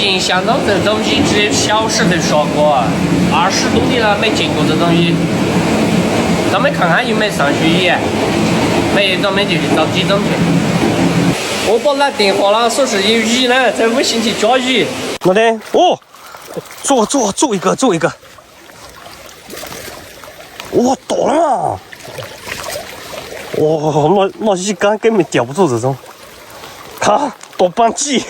印象中这东西只有小时候说过，20多年了没见过这东西，都没看看有没有上学医院，没都没就去找急诊去。我把那电话了，说是有雨呢，在微信去加雨。哪的？哦，做一个。哇，到了嘛！哇，那鱼竿根本吊不住这种。看，大板鲫，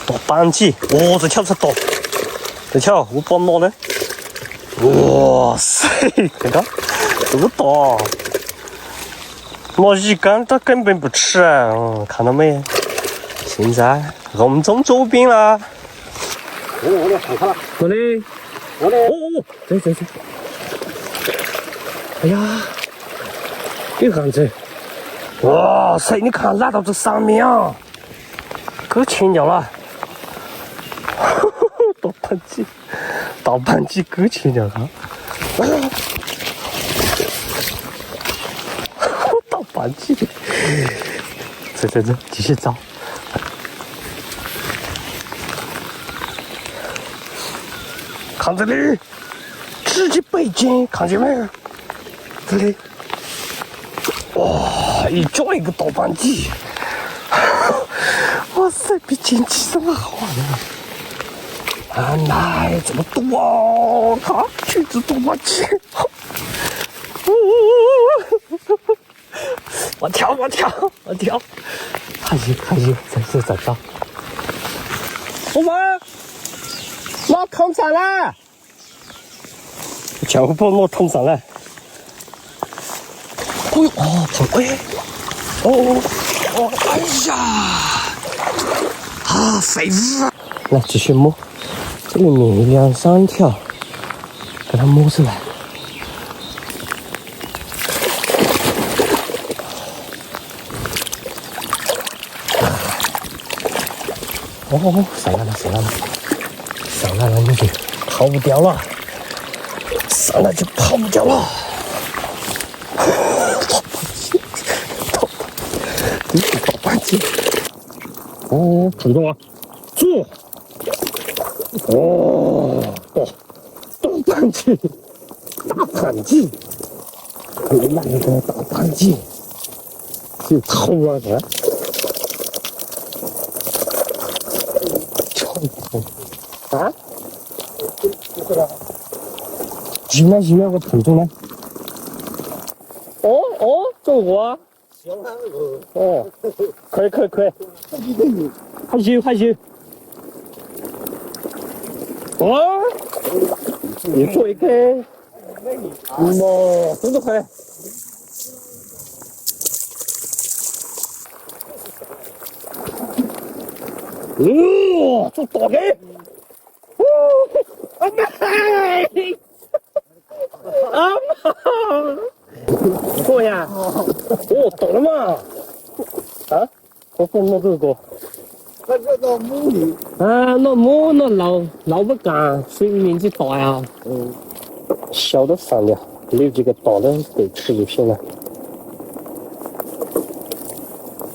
大板鲫，哦，这条是大，这条我把拿来。哇塞，看看这么大！那鱼竿它根本不吃啊！看到没？现在暗中捉兵了。我来看看了。我的，这。哎呀，这样子。哇塞，你看拉到这上面啊，可轻了了。大板鲫可轻了啊！哎呀，大板鲫，这，继续找。看这里，直击背筋，看见没有？这里。哇，一抓一个大板鲫，哇塞，比捡起这么好玩啊！奶这么多啊！看，这只大板鲫，我跳，还有，再找。我们拿桶上来，全部把我拿桶上来。哎呦，哎呀，啊，废物！来，继续摸，这里面2、3条，给它摸出来。哦，上来了，你就跑不掉了，上来就跑不掉了。大板鲫，哦，看到啊，做，哦，大板鲫，你那个大板鲫，就偷了的，啊？行了，我碰中了。哦，中我。哦，可以，还有，哦，你做一个，多少块？哦，做大的，阿妈，过呀，到了嘛？啊，我拿这个。那个母鱼。啊，那母那老不干，水面积大呀。小的放了，留几个大的给吃就行了。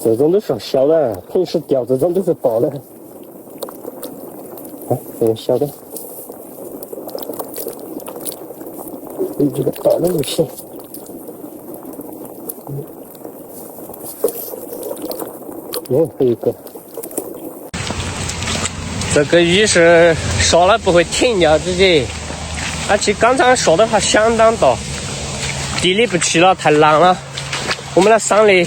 这种都是小的，平时钓这种都是大的。啊，这个小的，留几个大的就行。还有一个，这个鱼是杀了不会停掉自己，而且刚才杀的还相当大，地里不去了，太冷了。我们来山里，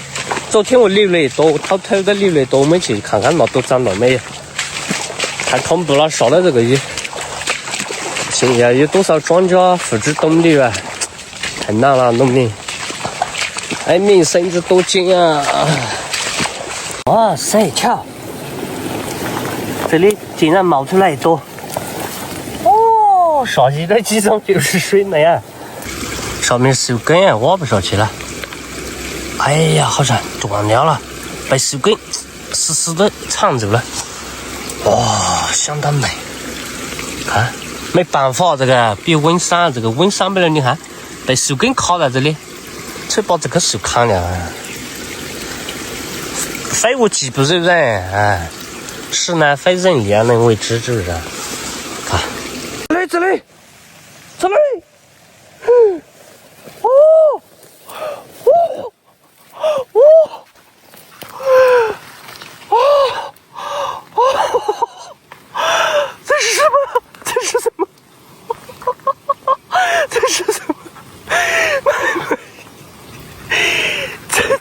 昨天我流了多，偷偷的流了多，我们去看看那都长了没有。太恐怖了，杀了这个鱼，现在有多少庄稼付之东流啊？太难了，农民，哎，民生子多紧啊！哇塞，瞧，这里竟然冒出来一朵。哦，下去的几种就是水梅啊，上面树根也挖不下去了。哎呀，好像断了，被树根死死的缠住了。哇，相当美。看，没办法，这个比温山，这个温山不了，你看被树根卡在这里，才把这棵树砍了。废物技不是人，哎，实难非人力，能为知之人。看，这里，哦，这是什么？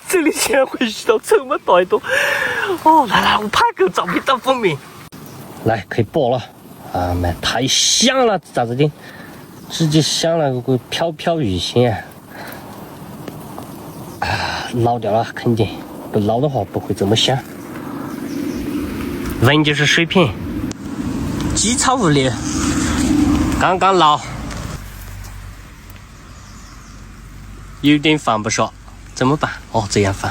这里竟然会遇到这么大一朵！哦，来，我拍个照片当封面。来，可以播了。啊妈，太香了，咋子的？直接香了个飘飘欲仙啊！捞掉了，肯定不捞的话不会这么香。闻就是水品，鸡草无力，刚刚捞，有点放不下，怎么办？哦，这样放。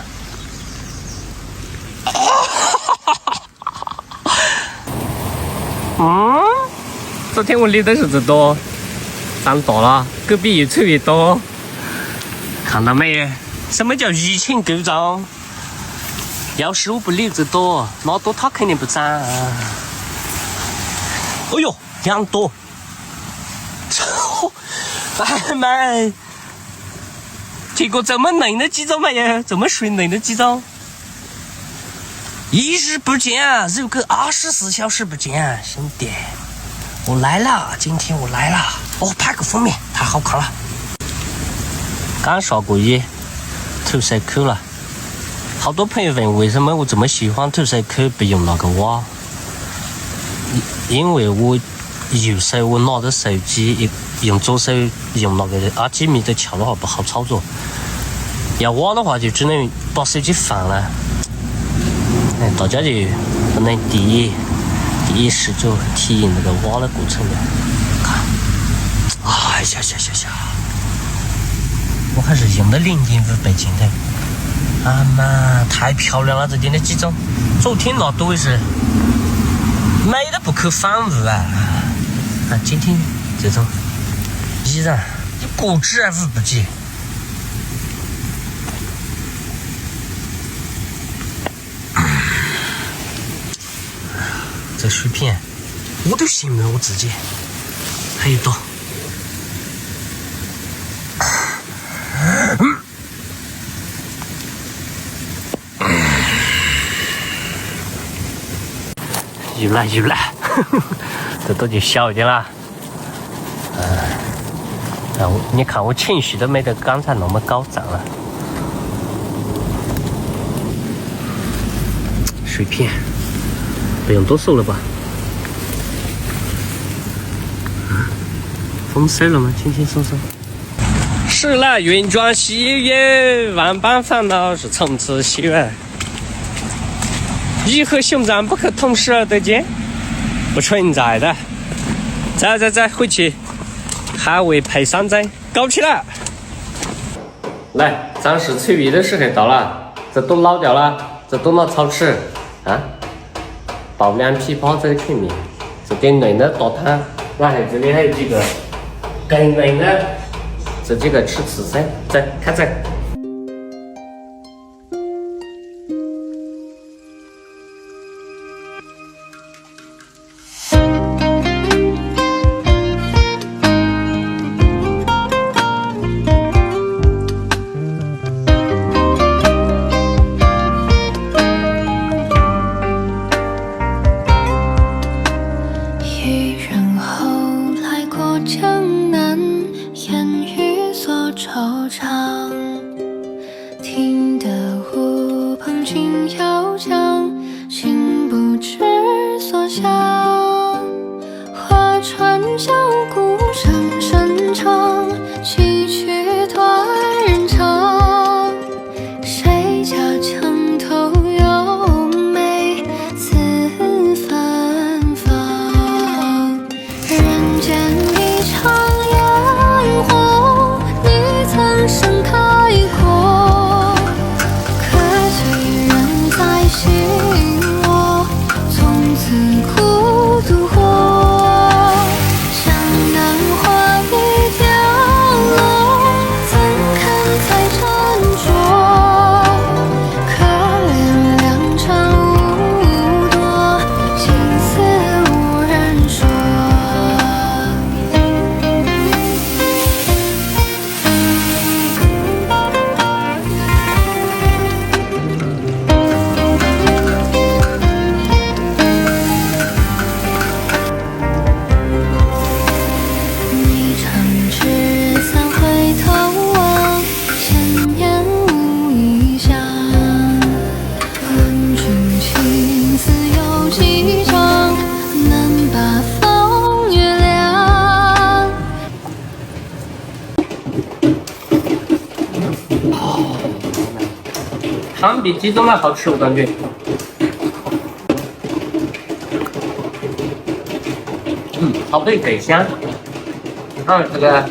昨天我理的是这多，长大了，狗比越吹越多。看到没？什么叫欲擒故纵？要是我不理这多，那多它肯定不长。哎呦，2朵！哎妈！结果这么嫩的几种嘛呀，这么水嫩的几种，一日不见啊，肉狗24小时不见啊，兄弟。我来了，今天我来了。哦，拍个封面，太好看了。刚刷过野，投塞口了。好多朋友问为什么我这么喜欢投塞口不用那个挖，因为我右手我拿着手机，用左手用那个2G 米的撬的话不好操作。要挖的话就只能把手机放了。大家就不能第一时就体验那个挖的过程了。看，哎呀，我还是用的0.5倍镜头。啊妈，太漂亮了！这点的几种，昨天那朵是美的不可方物啊！啊，今天这种依然有过之而无不及。这水片，我都羡慕我自己，还有多。又来，这都就小一点了。你看我情绪都没得刚才那么高涨了。水片。不用多收了吧？丰收了吗？轻轻松松。时来运转西岳，万般烦恼是从此西远。鱼和熊掌不可同时而得见，不存在的。再回去，还未配上针，搞起来！来，张氏翠鱼的时候到了，这都捞掉了，这都拿草吃啊！爆2皮包在前面，这点嫩的大汤，然后这里还有几个更嫩的，这几个吃刺身，走，看走。听得湖旁轻摇桨，心不知所向。划船小鼓声声唱，戏曲断人肠。谁家墙头有美此芬芳？人间一场烟火，你曾盛开。汤比鸡胗还好吃，我感觉。炒得更香。这个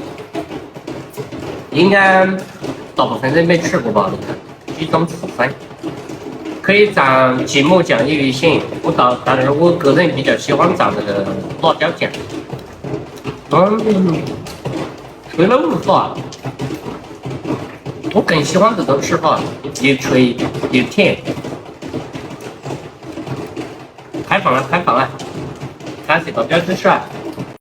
应该大部分人没吃过吧？鸡胗刺身可以蘸芥末酱也行，但是我个人比较喜欢蘸那个辣椒酱。吹了无法，我更喜欢这种吃法，又脆又甜。开放了，看这个标志出来。